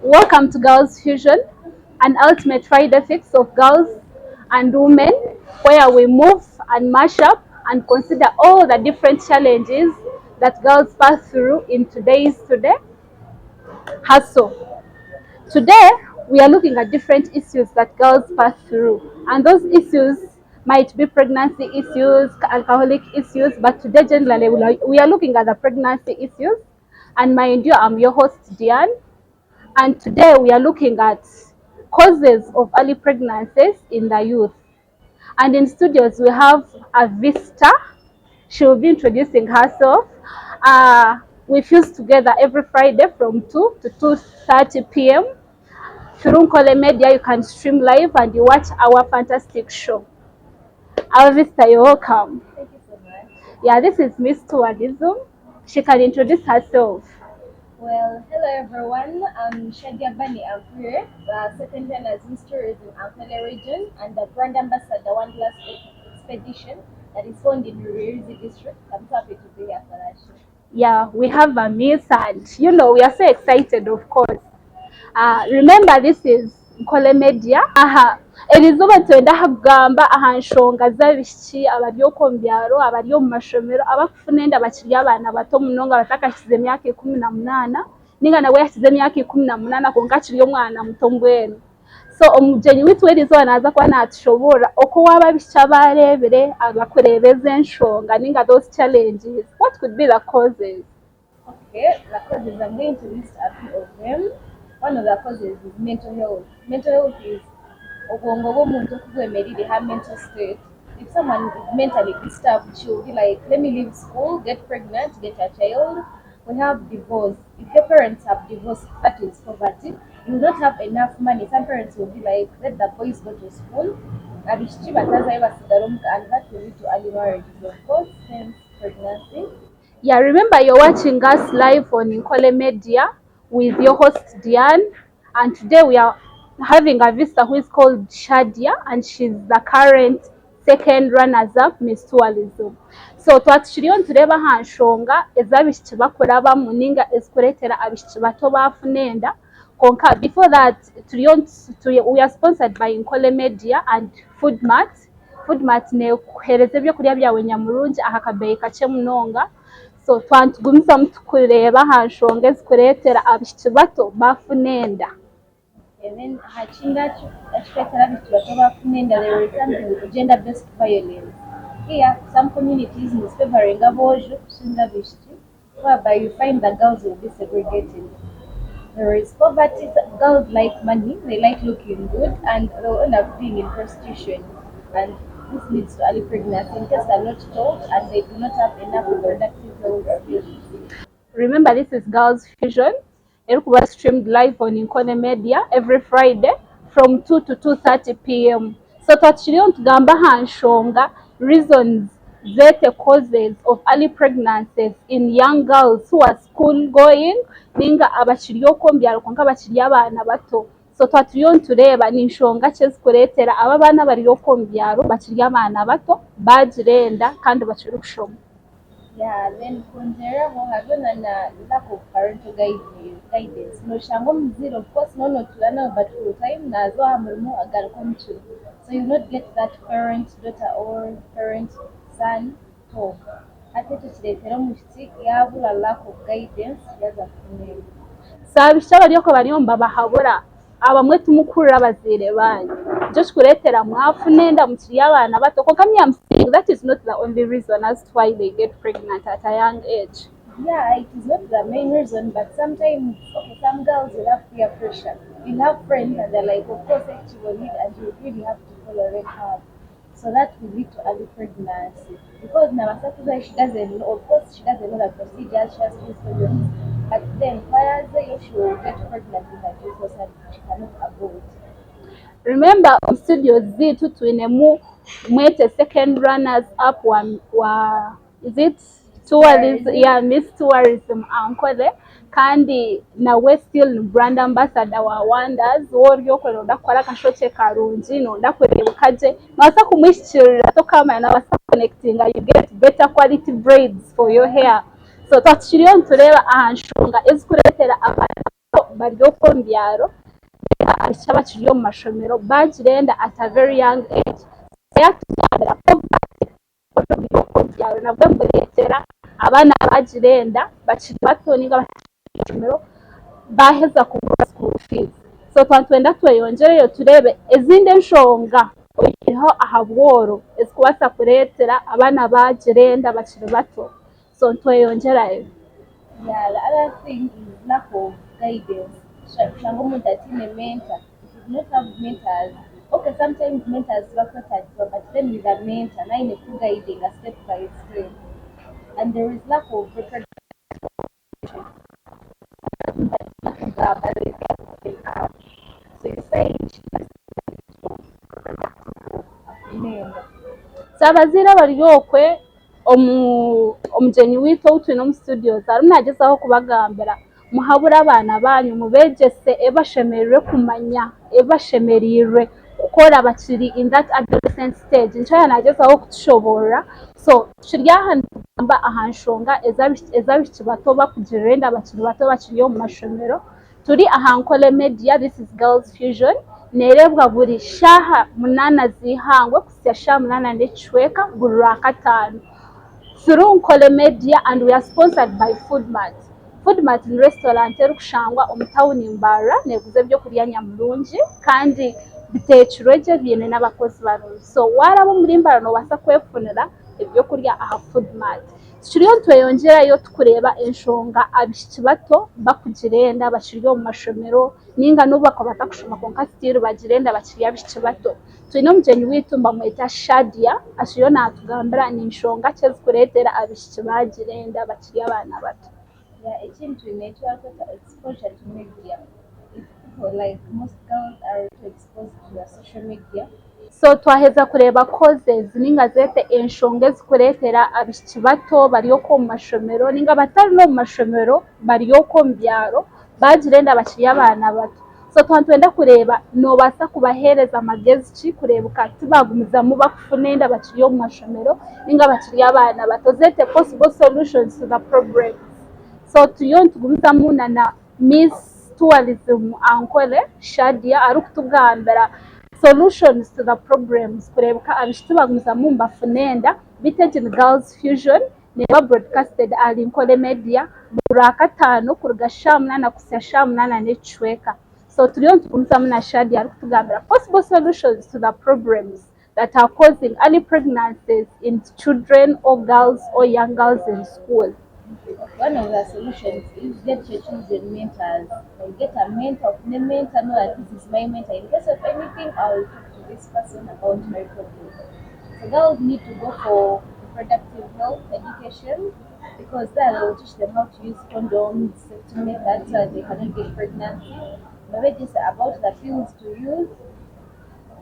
Welcome to Girls Fusion, an ultimate Friday fix of girls and women, where we move and mash up and consider all the different challenges that girls pass through in today's hustle. Today, we are looking at different issues that girls pass through, and those issues might be pregnancy issues, alcoholic issues, but today, generally, we are looking at the pregnancy issues. And mind you, I'm your host, Diane. And today we are looking at causes of early pregnancies in the youth. And in studios we have Avista. She will be introducing herself. We fuse together every Friday from 2 to 2:30 p.m. Through Nkole Media, you can stream live and you watch our fantastic show. Avista, you're welcome. Thank you so much. Yeah, this is Miss Tourism. She can introduce herself. Well, hello everyone. I'm Shadia Bani Alpure, second gen as Miss Tourism Ankole region and the brand ambassador One Glass Expedition that is found in Ruizi district. I'm so happy to be here for that show. Yeah, we have a miss and we are so excited, of course. Remember, this is Nkole Media. Erizuba twenda hagamba ahanshonga z'abishiki abari oku byaro abari omu mashomero abakufuna enda bakiri abana bato munonga batakashize emyaka 18 ninga nawe yashize emyaka 18 konka akiri omwana muto mbwenu. So omugenyi witu w'erizuba naza kuba natushobora uko waba abishiki abarebere abakurebeza enshonga ninga those challenges. What could be the causes? Okay, the causes I'm going to list a few of them. One of the causes is mental health. Mental health is obwongo bw'omuntu okubwemerire her mental state. If someone is mentally disturbed, she will be like, let me leave school, get pregnant, get a child. We have divorce. If your parents have divorced, that is poverty. You will not have enough money. Some parents will be like, let the boys go to school. Abishiki batazayo basigara omuka, and that will lead to early marriages, of course, hence pregnancy. Yeah, remember you're watching us live on Nkole Media with your host Diane, and today we are having a visitor who is called Shadia, and she's the current second runners-up Miss Tourism. So twatushiriyo ntureba hanshonga ezabishiki bakora bamuninga ezikuretera abishiki bato bafunenda konka. Before that, we are sponsored by Nkole Media and Foodmart ne kuhereza ebyo kurya byawe nyamurungi ahakabeyi kake munonga. So twantugumisa mutukureba hanshonga ezikuretera abishiki bato bafunenda. And then Hachinga Chikatarabi Bafunenda, there is something with gender based violence. Here, some communities is favoring Abojo, Sundabishti, whereby you find that girls will be segregated. There is poverty, girls like money, they like looking good, and they'll end up being in prostitution. And this leads to early pregnancy in case they're not told and they do not have enough reproductive health skills. Remember, this is Girls Fusion. It was streamed live on Nkole Media every Friday from 2 to 2:30 p.m. So twatushiriyo ntugamba hanshonga reasons zete causes of early pregnancies in young girls who are school going ninga abakiri oku byaro konka abakiri abana bato. So twaturiyo ntureba ninshonga kyezikuretera aba bana bari oku byaro bakiri abana bato bagirenda kandi bakiri kushoma. Yeah, then Kunjera having a lack of parental guidance. No shango mziro, of course, no tulana, but full time na zo hamurmo agar komchu. So you not get that parent daughter or parent son talk. Ate tuchiretera mushiti yabula lack of guidance yaza kumwe. Sabisha bari ko bariyomba bahabura abamwe tumukurira bazire banyu just kuretera mwafu nenda mukiri abana bato ko I'm saying that is not the only reason as to why they get pregnant at a young age. Yeah, it is not the main reason, but sometimes, okay, some girls will have peer pressure. You have friends and they're like, of course, she will lead and you really have to follow them up. So that will lead to early pregnancy. Because Namasatuza, she doesn't know, of course, she doesn't know the procedures, she has to use condoms. But then, whereas she will get pregnant in her due course and she cannot avoid. Remember, on Studio Z tuinemu mwete second runners up wa is it tourism? Yeah, Miss Tourism Ankole kandi nawe still brand ambassador wa Wonders woryo ko ndakora kashoche karungi no ndakwerebukaje nasa kumwishirira to kama na basa connecting you get better quality braids for your hair. So twashiriyo ntureba ahanshunga ezikuretera abana bari oku omu byaro abaishiki abakiri omu mashomero bagirenda at a very young age yatugambira byaro nabwo mbureetera abaana bagirenda bakiri bato ninga mashomero baheza kugura school fees so twatwenda tweyongereyo turebe ezindi enshonga oihireho aha bworo ezikubaasa kureetera abaana bagirenda bakiri bato so tweyongerayo. Yeah, the other thing is lack of guidance. Shanga umuntu atine mentor. If you do not have mentors, okay, sometimes mentors work at but then with a mentor, now in a guiding a step by step. And there is lack of record. Sabaziira bari okwe omugyenyi wiitu ou twine omu studios arimu naagyezaho kubagambira muhabure abaana banyu mubegyese ebashemereire kumanya ebashemereire kukora bakiri in that adolescent stage nikyo yaaba naagyezaho kutushoboorora so tukiri aha nitugamba aha nshonga ez'abaishiki bato bakugirenda bakiri bato bakiri omu mashomero turi aha Nkole Media. This is Girls Fusion neerebwa buri shaaha 8 z'eihangwe kuhika shaaha 8 n'ekicweka buri Rwakataano through Nkole Media and we are sponsored by Foodmart. Foodmart ni restaurant erikushangwa omu tawuni Mbarara neeguza ebyokurya nyamurungi kandi bitekirwe gye biine n'abakozi barungi so waaraba omuri Mbarara noobaasa kwefunira ebyokurya aha Foodmart. Tukiriyo nitweyongyerayo tukureeba enshonga abaishiki bato bakugirenda bakiri omu mashomero ninga n'obu bakaba batakushoma konka still bagirenda bakiri abaishiki bato twine omugyenyi wiitu bamweta Shadia akiriyo naatugambira n'enshonga ki ezikureetera abaishiki bagirenda bakiri abaana bato. Yeah, ekindi twine exposure to media. If people like most girls are too exposed to the social media. So twaheza kureeba causes ninga zeete enshonga ezikureetera abaishiki bato bari oku omu mashomero ninga batari n'omu mashomero bari oku omu byaro bagirenda bakiri abaana bato so twatwenda kureeba noobaasa kubaheereza amagezi ki kureebuka tibagumizamu bakufuna enda bakiri omu mashomero ninga bakiri abaana bato zeete possible solutions to the problem so turiyo nitugumizamu na Miss Tourism Ankole Shadia arikutugambira solutions to the problems kureebuka abaishiki bagumizamu nibafuna enda Bitagen Girls Fusion neba broadcasted ali Nkole Media buri Rwakataano kuruga shaaha 8 kuhika shaaha 8 n'ekicweka so turiyo nitugumizamu na Shadia arikutugambira possible solutions to the problems that are causing early pregnancies in children or girls or young girls in school. One of the solutions is get your children mentors. Like get a mentor. The mentor know that this is my mentor. In case of anything, I will talk to this person about my problem. So girls need to go for reproductive health education because that will teach them how to use condoms, safety methods, so that they cannot get pregnancy. Maybe just about the pills to use.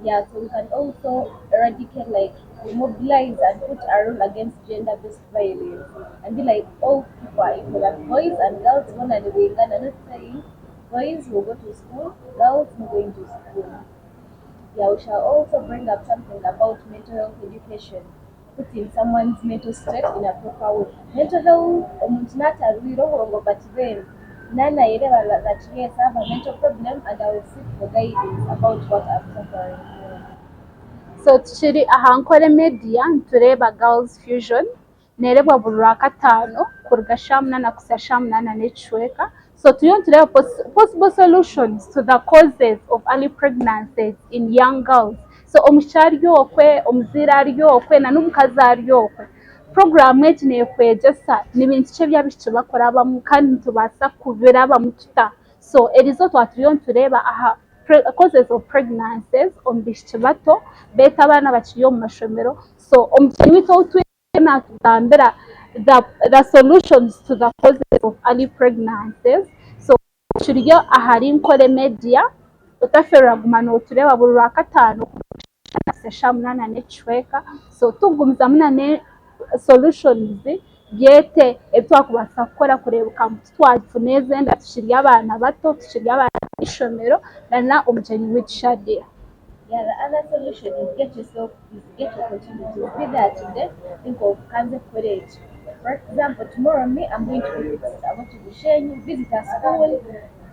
Yeah, so we can also eradicate, like, mobilize and put a rule against gender-based violence and be like, all people are equal, that boys and girls one and we can not saying boys will go to school, girls will going to school. Yeah, we shall also bring up something about mental health education, putting someone's mental state in a proper way. Mental health, but then Nana that yes, I have a mental problem and I will seek for guidance about what I'm suffering from. So tukiri aha Nkole Media nitureeba Girls Fusion neerebwa buri Rwakataano kuruga shaaha 8 kuhika shaaha 8 n'ekicweka so turiyo nitureeba possible solutions to the causes of early pregnancies in young girls so omwishiki ari okwe omuzaire ari okwe na n'omukazi ari okwe program egi neekwegyesa n'ebintu ki eby'abaishiki bakurabamu kandi nitubaasa kubirabamu tuta so erizo twaturiyo nitureeba aha causes of pregnancies omu baishiki bato beeta abaana bakiri omu mashomero so omugyenyi wiitu ou twine naatugambira the solutions to the causes of early pregnancies so turiyo ahari Nkole Media otafereraguma nootureeba buri Rwakataano kuhika shaaha 8 n'ekicweka so tugumizamu na solutions byete ebitwakubaasa kukora kureebuka ngu titwafuna ezenda tukiri abaana bato tukiri abaana b'eishomero na omugyenyi wiitu Shadia. Yeah, the other solution is get opportunities. Be there today, think of cancer college. For example, tomorrow me, I'm going to visit, I want to Bushenyi, visit a school,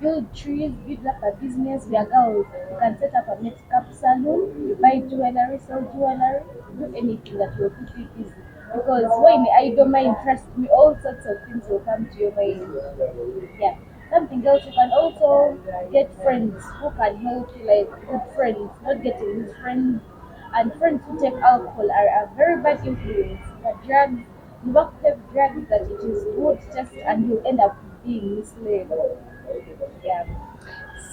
build trees, build up a business. We are girls. You can set up a makeup salon, buy jewelry, sell jewelry, do anything that will put you busy. Because when I don't mind, trust me, all sorts of things will come to your mind. Yeah. Something else, you can also get friends who can help you, like good friends, not getting good friends. And friends who take alcohol are a very bad influence. The drugs, you work with drugs that it is good just and you end up being misled. Yeah.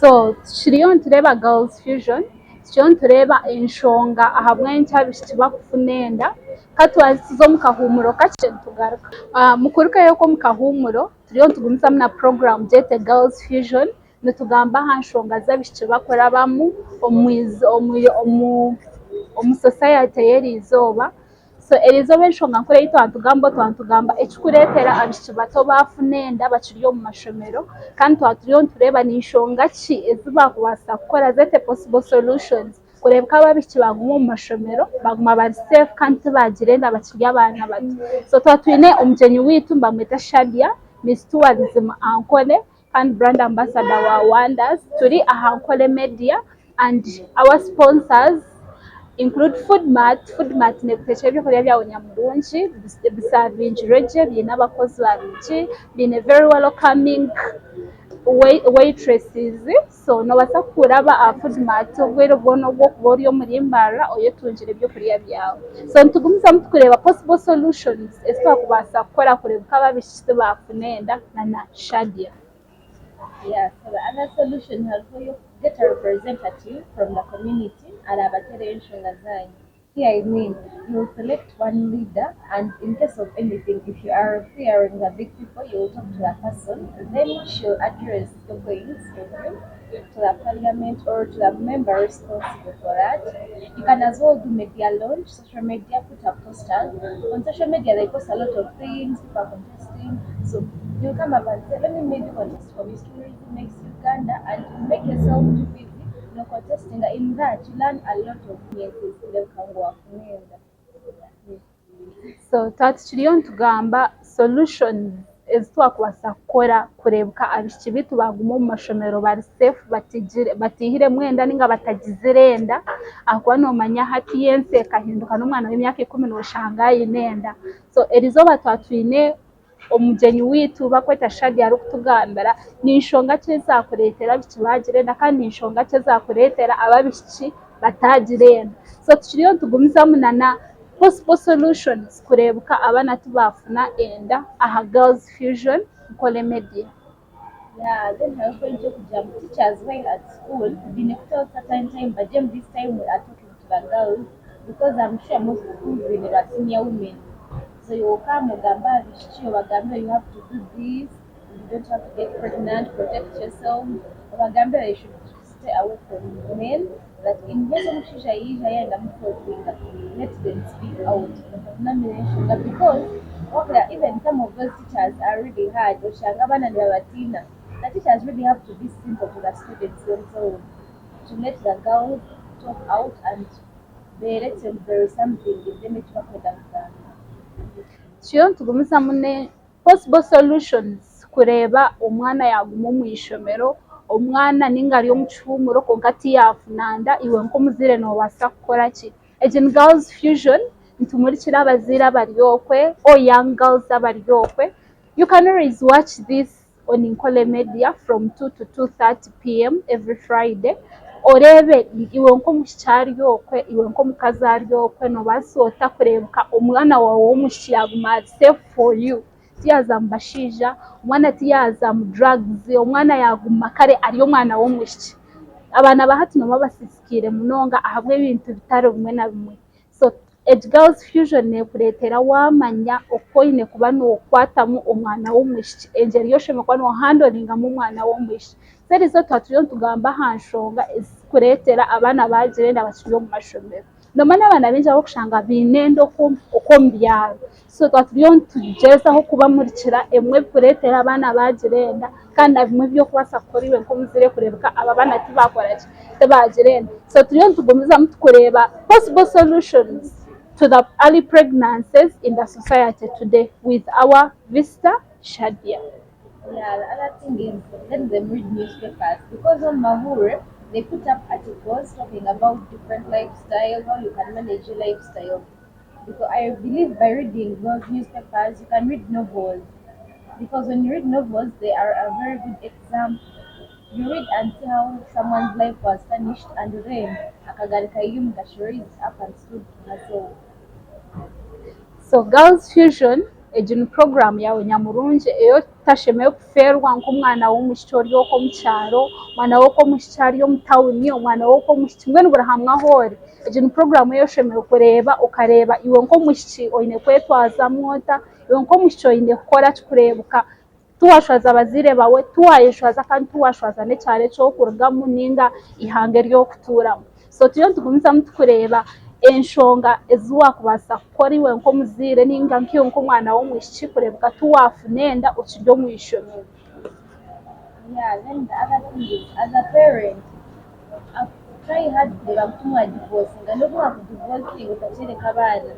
So kiriyo ntureba girls fusion, kiriyo ntureba enshonga ahabwa nkyabishiki bakufunenda katwaziza omu kahumuro kakye nitugaruka mu kuruka y'oku omu kahumuro turiyo nitugumizamu na program gyete girls fusion nitugamba aha nshonga z'abishiki bakurabamu omu society y'eriizooba. So eriizooba enshonga nkuru ei twantugamba ekikureetera abishiki bato baafuna enda bakiri omu mashomero kandi turiyo nitureeba n'enshonga ki ezi baakubaasa kukora zete possible solutions kureebeka aba abishiki baguma omu mashomero baguma bari safe kandi tibagira enda bakiri abaana bato. So twine omugyenyi wiitu mbamweta Shadia, Miss Tourism Ankole kandi brand ambassador wa Wonders. Turi aha Ankole Media and our sponsors include Foodmart nebiteekya ebyokurya byawe nyamurungi bisavingirwe gye biine abakozi barungi biine very welcoming waitresses. So nobaasa kuraba aha Foodmart obwire bwona obw'okuba ori omuri Mbarara oyetungire ebyokurya byawe. So nitugumizamu tukureeba possible solutions ezi twakubaasa kukora kureebeka aba abishiki tibafuna enda na Shadia. Yeah, so the other solution has for you get a representative from the community and abatere enshonga zanyu. Here I mean, you will select one leader, and in case of anything, if you are fearing the big people, you will talk to that person, then she'll address your points to the parliament or to the member responsible for that. You can as well do media launch, social media, put up posters. On social media, they post a lot of things, people are contesting. So you come up and say, let me maybe contest for Miss Tourism Next Uganda and make yourself too busy. No contesting. In that, you learn a lot of things. So tukiriyo nitugamba solutions ezi twakubaasa kukora kureebeka abishiki bitu baguma omu mashomero bari safe batihire mwenda ninga batagizire enda ahakuba noomanya hati y'ensi ekahinduka n'omwana w'emyaka 10 noshanga aine enda. So erizooba twatwine omugyenyi wiitu bakweta Shadia arikutugambira n'enshonga ki ezakureetera abishiki bagira enda kandi n'enshonga ki ezakureetera ababishiki batagira enda. So tukiriyo nitugumizamu na possible solutions kureebeka abaana tibafuna enda aha girls fusion Ankole Media. Yeah, then I was going to jump teachers while at school. Been a certain time, but then this time we are talking to the girls because I'm sure most schools they are senior women. So you come Uganda, Uganda, you have to do this. You don't have to get pregnant, protect yourself. Uganda, you should stay away from men. That in case of Shisha, and I'm let them speak out. But because even some of those teachers are really hard. Oshangabana and Latina. The teachers really have to be simple to the students themselves to let the girls talk out and they let them bury something if they make work with them. Tukiriyo nitugumizamu ne possible solutions kureeba omwana yaguma omu ishomero omwana ninga ari omu kihuumuro konka tiyafuna enda iwe nk'omuzaire noobaasa kukora ki. Egi ni girls fusion nitumurikira abazaire abari okwe or young girls abari okwe. You can always watch this on Ankole Media from 2 to 2:30 p.m. every Friday. Oreebe iwe nk'omwishiki ari okwe iwe nk'omukazi ari okwe noobaasa ota kureebeka omwana waawe w'omwishiki yaguma ari safe for you tiyaza mu bashaija omwana tiyaza mu drugs omwana yaguma kare ari omwana w'omwishiki. Abaana ba hati noba basisikiire munonga ahabwa ebintu bitari bimwe na bimwe. So girls fusion nekureetera wamanya oku oine kuba nookwatamu omwana w'omwishiki engyeri y'oshemereire kuba noohandlingamu omwana w'omwishiki. So erizo twaturiyo nitugamba aha nshonga ezikureetera abaana bagira enda bakiri omu mashomero. Nomanya abaana baingi abokushanga biine enda okw'omu byaro. So twaturiyo nitugyezaho kubamurikira emwe ebikureetera abaana bagira enda kandi na bimwe by'okubaasa kukora iwe nk'omuzaire kureebeka aba baana tibagira enda. So turiyo nitugumizamu tukureeba possible solutions to the early pregnancies in the society today with our visitor Shadia. Yeah, the other thing is let them read newspapers because on Mahure they put up articles talking about different lifestyles, how you can manage your lifestyle. Because I believe by reading those newspapers you can read novels. Because when you read novels they are a very good example. You read and see how someone's life was finished and then akagaruka yiyumva she raised up and stood to herself. So Girls Fusion egi ni program yawe nyamurungi eyo tashemeyo kuferwa nk'omwana w'omwishiki ori ok'omukyaro, omwana w'ok'omwishiki ari omu tawuni, omwana w'ok'omwishiki mbwenu buri hamwe ahu ori. Egi ni program eyi oshemereire kureeba okareeba iwe nk'omwishiki oine kwetwazamu ota, iwe nk'omwishiki oine kukora kikureebuka tiwashwaza abazaire bawe, tiwayeshwaza kandi tiwashwaza n'ekyaro eki orikurugamu ninga ihanga eri orikutuuramu. So turiyo nitugumizamu tukureeba enshonga ezi wakubaasa kukora iwe nk'omuzaire ninga nk'iwe nk'omwana w'omwishiki kureebuka tiwafuna enda okiri omu ishomero. Yeah, then the other thing is as a parent try hard kureba gutuma divorcing and obu wakudivorcing utakyereka abaana.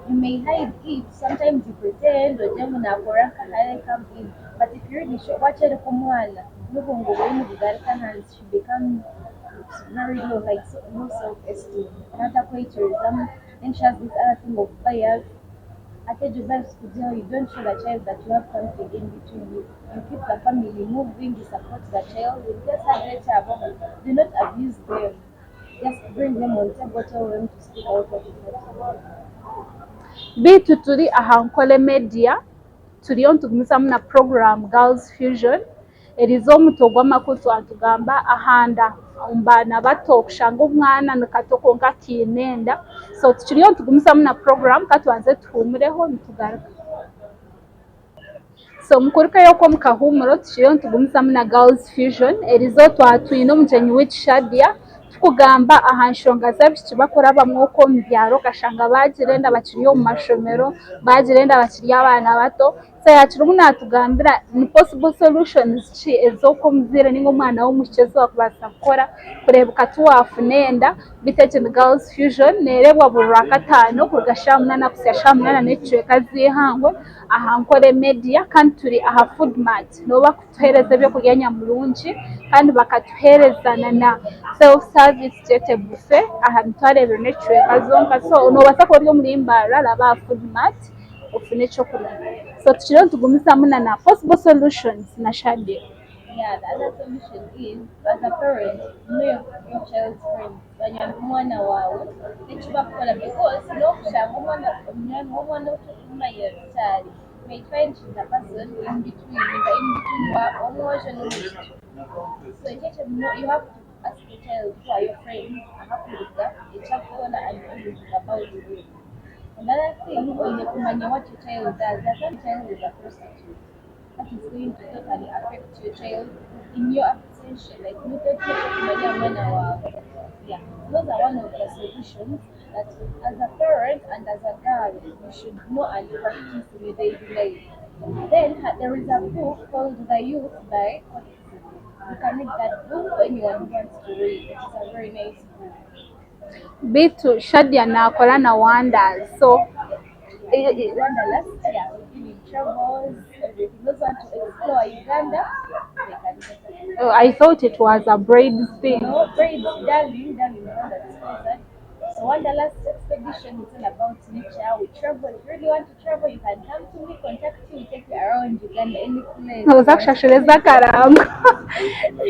You may hide it, sometimes you pretend ojya munakora nkahare come in, but if you really show wakyereka omwana n'obwongo bwawe nibugaruka hansi she becomes very low, like so, low self-esteem. Natakweyikirizamu. Then she has this other thing of bias. Ate bias kugira you don't show the child that you have something in between you. You keep the family moving, you support the child, you just have a child, do not abuse them. Just bring them on table, tell them to speak out what is happening. Bitu turi aha Nkole Media turiyo nitugumizamu na program Girls Fusion erizo omuto gw'amakuru twatugamba ahanda omu baana bato kushanga omwana nikato konka akiine enda. So tukiriyo nitugumizamu na program katubanze tuhumureho nitugaruka. So mukuruka y'okw'omu kahumuro tukiriyo nitugumizamu na Girls Fusion erizo twatwine omugyenyi waitu Shadia tukugamba aha nshonga z'abaishiki bakurabamu okw'omu byaro okashanga bagira enda bakiri omu mashomero, bagira enda bakiri abaana bato. So yakirimu natugambira ni possible solutions ki ez'okw'omuzaire ninga omwana w'omwishiki ezi wakubaasa kukora kureebuka tiwafuna enda. Bitu egi ni Girls Fusion neerebwa buri Rwakataano kuruga shaaha 8 kuhika shaaha 8 n'ekicweka z'eihangwe aha Nkole Media kandi turi aha Foodmart nibo bakutuheereza ebyokurya nyamurungi kandi bakatuheereza na self service kyete buffet aha nitwareebera n'ekicweka zonka. So noobaasa kuba ori omuri Mbarara raba aha Foodmart ofune ekyokurya. So tukiriyo nitugumizamu na possible solutions na Shadia. Yeah, the other solution is as a parent, know your child's friends. When you're mwana wawe, nekibakola because no kushanga omwana otukumayo cyari. May find she's a person in between omwojo n'omwishiki. So you have to ask the child who are your friends, ahakuruga ekyakukola and everything about you. Another thing, oine kumanya what your child does. That some child is a prostitute. That is going to totally affect your child in your attention. Like yeah, those are one of the solutions that as a parent and as a girl you should know and practice in your daily life. Then there is a book called The Youth by Otis. You can read that book for anyone who wants to read. It's a very nice book. Bitu Shadia nakora na wonders. So Wanderlust, yeah, really travels, everything. Those want to explore Uganda, they can. I thought it was a braid thing. No, braids, darling, that's sponsored. So Wanderlust expedition is all about nature. We travel. If you really want to travel, you can come to me, contact you, we take you around Uganda, any place. Uzakushashureza karamba.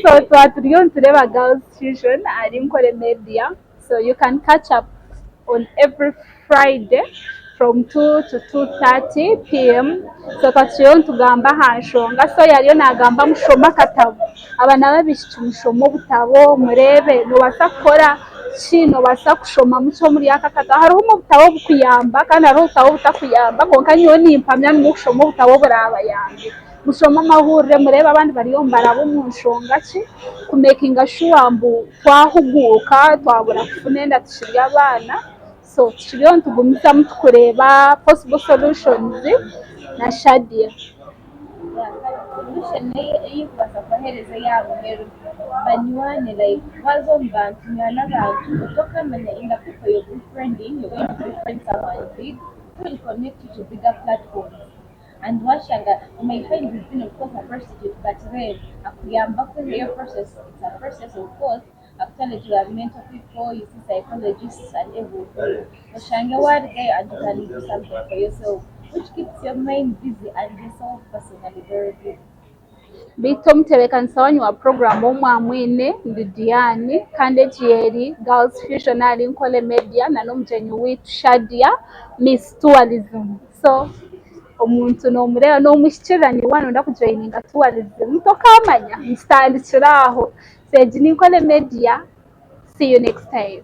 So twaturiyo ntureba Girls Fusion ari Nkole Media. So you can catch up on every Friday from 2 to 2:30 p.m. So twaturiyo ntugamba aha nshonga. So yariyo nagamba mushoma akatabo. Abana babishiki mushoma obutabo murebe nobaasa kukora ki nobaasa kushoma mukyo muri aka katabo. Hariho obutabo bukuyamba kandi hariho obutabo butakuyamba konka nyowe nimpamya nimukushoma obutabo burabayambe. Mushoma amahurire murebe abandi bariyo mbaraba omu nshonga ki kumakinga sure mbu twahuguuka twabura kufuna enda tukiri abaana. So tukiriyo nitugumizamu tukureeba possible solutions na Shadia. Solution iyi kubasa kohereza yabo rero banywane like bazo mbantu nywana abantu utokamenya in the people you're befriending, you're going to befriend someone big who will connect you to bigger platforms. and washanga you may find he's been of course a prostitute, but then akuyamba for your process, it's a process of course. Actually, you have mental people, you see psychologists and everything. Washanga one day and you can do something for yourself, which keeps your mind busy and yourself personally very good. Bito Mutebeka wa program omwamwine ndi Diane kandi ekyeri Girls Fusion ali nkole media na n'omugenyi witu Shadia Miss Tourism. So omuntu n'omureba n'omushikirani wano ndakujoininga tourism tokamanya ntandikira aho. Segi ninkole media. See you next time.